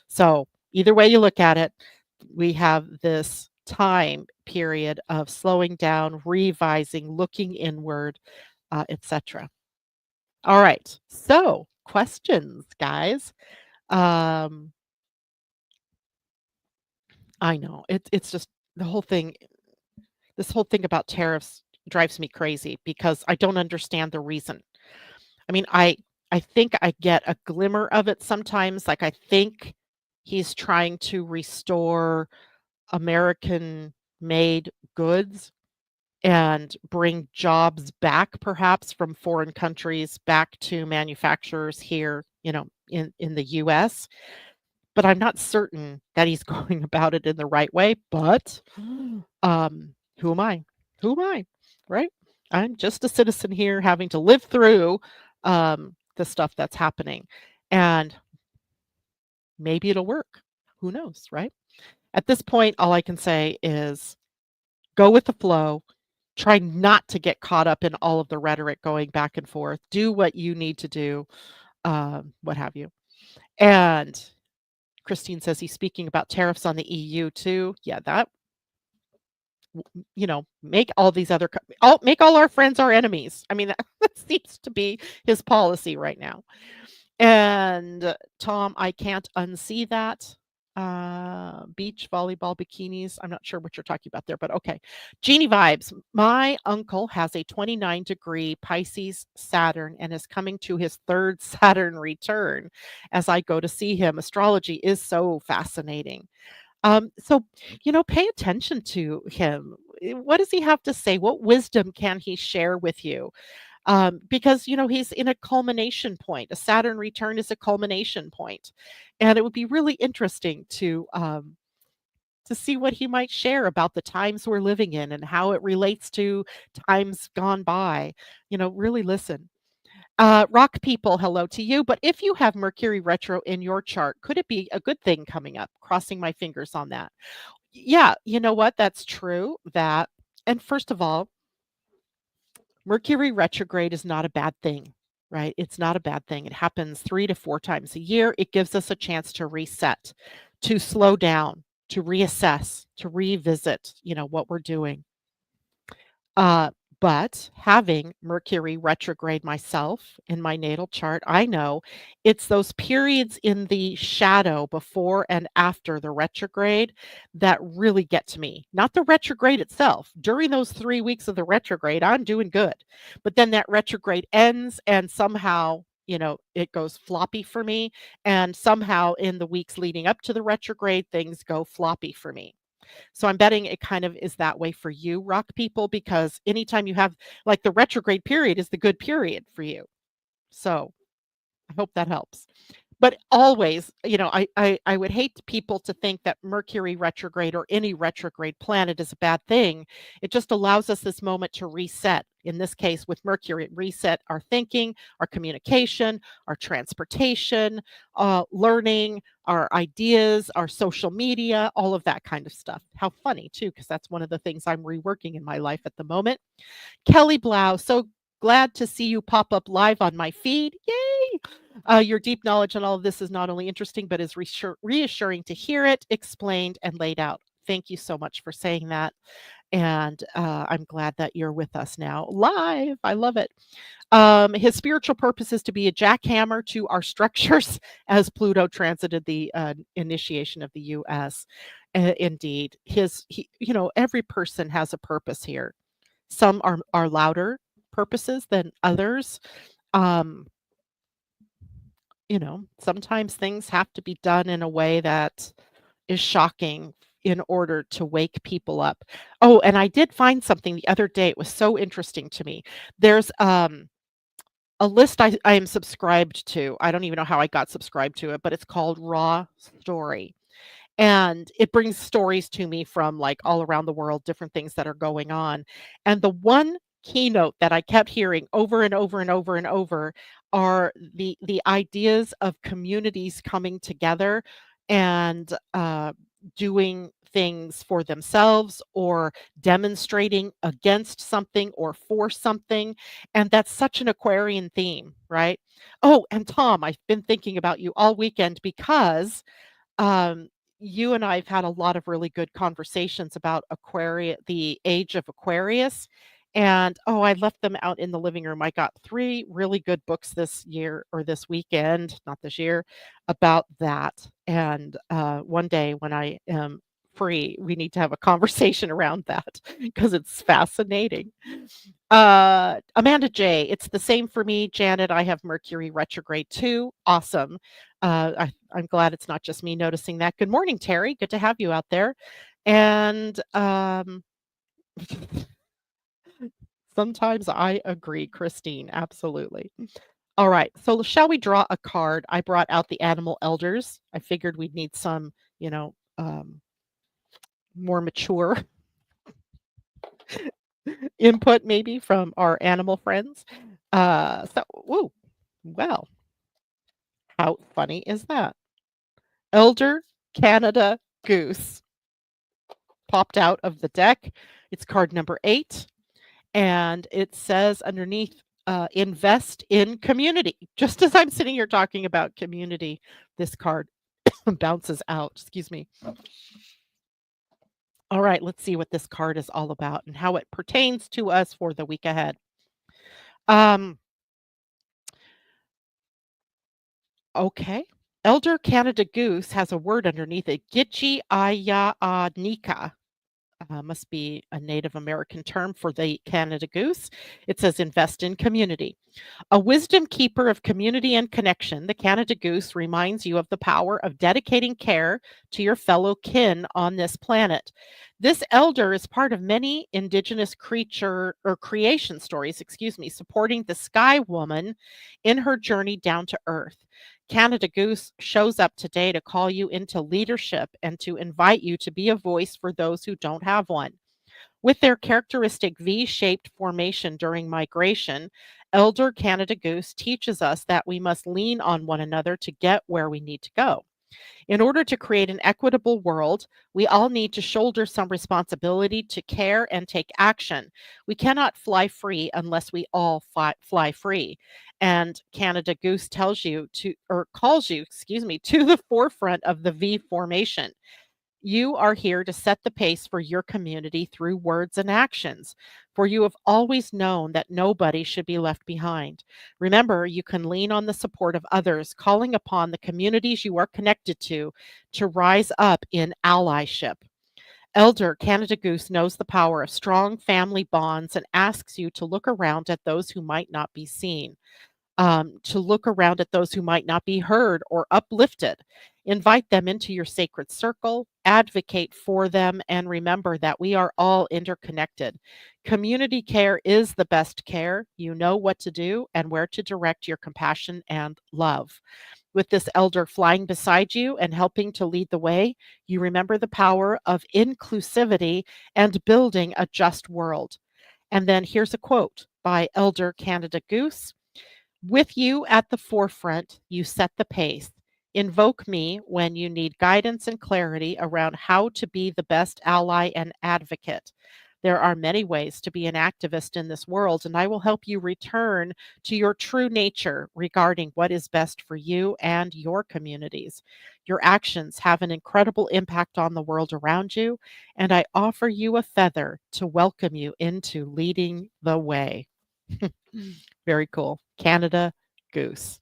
So either way you look at it, we have this time period of slowing down, revising, looking inward, etc. All right. So questions, guys. Um, I know it's just the whole thing. This whole thing about tariffs drives me crazy because I don't understand the reason. I mean, I think I get a glimmer of it sometimes. Like I think he's trying to restore American made goods and bring jobs back perhaps from foreign countries back to manufacturers here, in the US. But I'm not certain that he's going about it in the right way, but who am I? Who am I? Right? I'm just a citizen here having to live through the stuff that's happening. And maybe it'll work. Who knows, right? At this point, all I can say is go with the flow. Try not to get caught up in all of the rhetoric going back and forth. Do what you need to do, what have you. And Christine says he's speaking about tariffs on the EU too. Yeah, that make all these other make all our friends our enemies. I mean, that seems to be his policy right now. And Tom, I can't unsee that. Beach volleyball bikinis. I'm not sure what you're talking about there, but okay. Genie vibes. My uncle has a 29-degree Pisces Saturn and is coming to his third Saturn return as I go to see him. Astrology is so fascinating. So, pay attention to him. What does he have to say? What wisdom can he share with you? Because he's in a culmination point. A Saturn return is a culmination point, and it would be really interesting to see what he might share about the times we're living in and how it relates to times gone by. Really listen. Rock people, hello to you. But if you have Mercury retro in your chart, could it be a good thing coming up? Crossing my fingers on that. Yeah, you know what? That's true. And first of all, Mercury retrograde is not a bad thing, right? It's not a bad thing. It happens 3 to 4 times a year. It gives us a chance to reset, to slow down, to reassess, to revisit, what we're doing. Uh, but having Mercury retrograde myself in my natal chart, I know it's those periods in the shadow before and after the retrograde that really get to me. Not the retrograde itself. During those 3 weeks of the retrograde, I'm doing good. But then that retrograde ends and somehow, it goes floppy for me. And somehow in the weeks leading up to the retrograde, things go floppy for me. So I'm betting it kind of is that way for you, rock people, because anytime you have like the retrograde period is the good period for you. So I hope that helps. But always, I would hate people to think that Mercury retrograde or any retrograde planet is a bad thing. It just allows us this moment to reset. In this case, with Mercury, reset our thinking, our communication, our transportation, learning, our ideas, our social media, all of that kind of stuff. How funny, too, because that's one of the things I'm reworking in my life at the moment. Kelly Blau, so glad to see you pop up live on my feed. Yay! Your deep knowledge on all of this is not only interesting, but is reassuring to hear it explained and laid out. Thank you so much for saying that. And I'm glad that you're with us now live. I love it. His spiritual purpose is to be a jackhammer to our structures as Pluto transited the initiation of the U.S. Indeed, every person has a purpose here. Some are louder purposes than others. Um, Sometimes things have to be done in a way that is shocking in order to wake people up. Oh, and I did find something the other day. It was so interesting to me. There's a list I am subscribed to. I don't even know how I got subscribed to it, but it's called Raw Story. And it brings stories to me from, like, all around the world, different things that are going on. And the one keynote that I kept hearing over and over and over and over are the ideas of communities coming together and, doing things for themselves or demonstrating against something or for something, and that's such an Aquarian theme, right? Oh, and Tom, I've been thinking about you all weekend because um, you and I have had a lot of really good conversations about the age of Aquarius. And oh, I left them out in the living room. I got 3 really good books this year or this weekend, not this year, about that. And one day when I am free, we need to have a conversation around that because it's fascinating. Amanda J, it's the same for me. Janet, I have Mercury retrograde too. Awesome. I'm glad it's not just me noticing that. Good morning, Terry. Good to have you out there. And sometimes I agree, Christine. Absolutely. All right. So shall we draw a card? I brought out the animal elders. I figured we'd need some, more mature input maybe from our animal friends. Woo, well, how funny is that? Elder Canada Goose popped out of the deck. It's card number 8, and it says underneath, invest in community. Just as I'm sitting here talking about community, this card bounces out. Excuse me. All right, let's see what this card is all about and how it pertains to us for the week ahead. Um, okay. Elder Canada Goose has a word underneath it. Gitchi Nika. Must be a Native American term for the Canada goose. It says invest in community. A wisdom keeper of community and connection, the Canada goose reminds you of the power of dedicating care to your fellow kin on this planet. This elder is part of many indigenous creature or creation stories, supporting the sky woman in her journey down to earth. Canada Goose shows up today to call you into leadership and to invite you to be a voice for those who don't have one. With their characteristic V shaped formation during migration, Elder Canada Goose teaches us that we must lean on one another to get where we need to go. In order to create an equitable world, we all need to shoulder some responsibility to care and take action. We cannot fly free unless we all fly free. And Canada Goose tells you to, or calls you, to the forefront of the V formation. You are here to set the pace for your community through words and actions, for you have always known that nobody should be left behind. Remember, you can lean on the support of others, calling upon the communities you are connected to rise up in allyship. Elder Canada Goose knows the power of strong family bonds and asks you to look around at those who might not be seen, to look around at those who might not be heard or uplifted. Invite them into your sacred circle, advocate for them, and remember that we are all interconnected. Community care is the best care. You know what to do and where to direct your compassion and love. With this elder flying beside you and helping to lead the way, you remember the power of inclusivity and building a just world. And then here's a quote by Elder Canada Goose. With you at the forefront, you set the pace. Invoke me when you need guidance and clarity around how to be the best ally and advocate. There are many ways to be an activist in this world, and I will help you return to your true nature regarding what is best for you and your communities. Your actions have an incredible impact on the world around you, and I offer you a feather to welcome you into leading the way. Very cool. Canada Goose.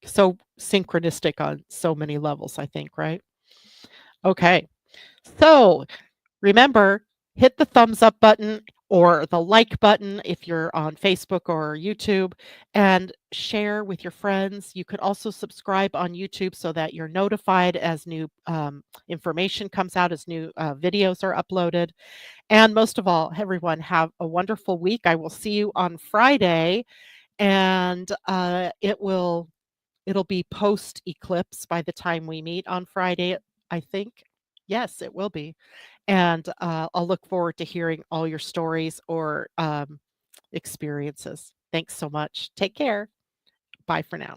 So synchronistic on so many levels, I think, right? Okay. So remember, hit the thumbs up button or the like button if you're on Facebook or YouTube, and share with your friends. You could also subscribe on YouTube so that you're notified as new information comes out, as new videos are uploaded. And most of all, everyone, have a wonderful week. I will see you on Friday, and it'll be post eclipse by the time we meet on Friday, I think. Yes, it will be. And I'll look forward to hearing all your stories or experiences. Thanks so much. Take care. Bye for now.